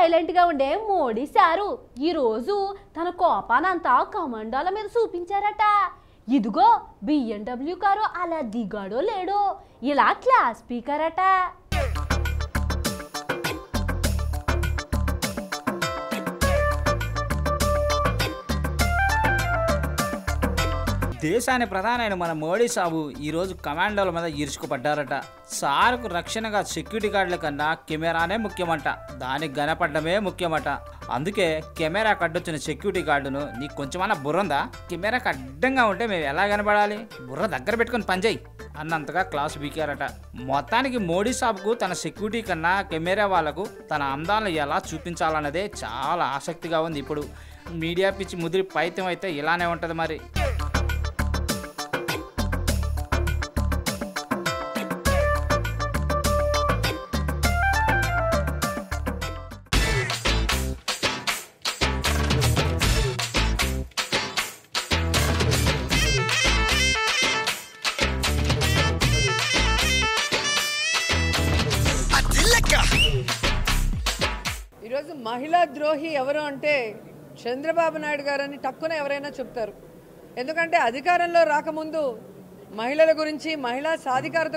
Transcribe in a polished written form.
Silent గా ఉండే Modi sir ఈ రోజు తన కోపానంతా కమాండోల మీద చూపించారట. ఇదిగో BMW కారు అలా దిగాడో లేడో ఇలా క్లాస్ స్పీకర్ అట. దేశాన్ని ప్రధానమైన మన మోడీ సాబు ఈరోజు కమాండోల మీద ఈర్చుకుపడ్డారట. సార్కు రక్షణగా సెక్యూరిటీ గార్డుల కన్నా కెమెరానే ముఖ్యమంట, దానికి గనపడ్డమే ముఖ్యమట. అందుకే కెమెరాకు అడ్డొచ్చిన సెక్యూరిటీ గార్డును నీకు కొంచెమన్నా బుర్రందా, కెమెరాకు అడ్డంగా ఉంటే మేము ఎలా కనపడాలి, బుర్ర దగ్గర పెట్టుకుని పనిచేయి అన్నంతగా క్లాస్ బీకారట. మొత్తానికి మోడీ సాబ్కు తన సెక్యూరిటీ కన్నా కెమెరా వాళ్లకు తన అందాలను ఎలా చూపించాలన్నదే చాలా ఆసక్తిగా ఉంది. ఇప్పుడు మీడియా పిచ్చి ముదిరి పైత్యం అయితే ఇలానే ఉంటుంది మరి. ఈరోజు మహిళా ద్రోహి ఎవరు అంటే చంద్రబాబు నాయుడు గారని టక్కున ఎవరైనా చెప్తారు. ఎందుకంటే అధికారంలో రాకముందు మహిళల గురించి, మహిళా సాధికారత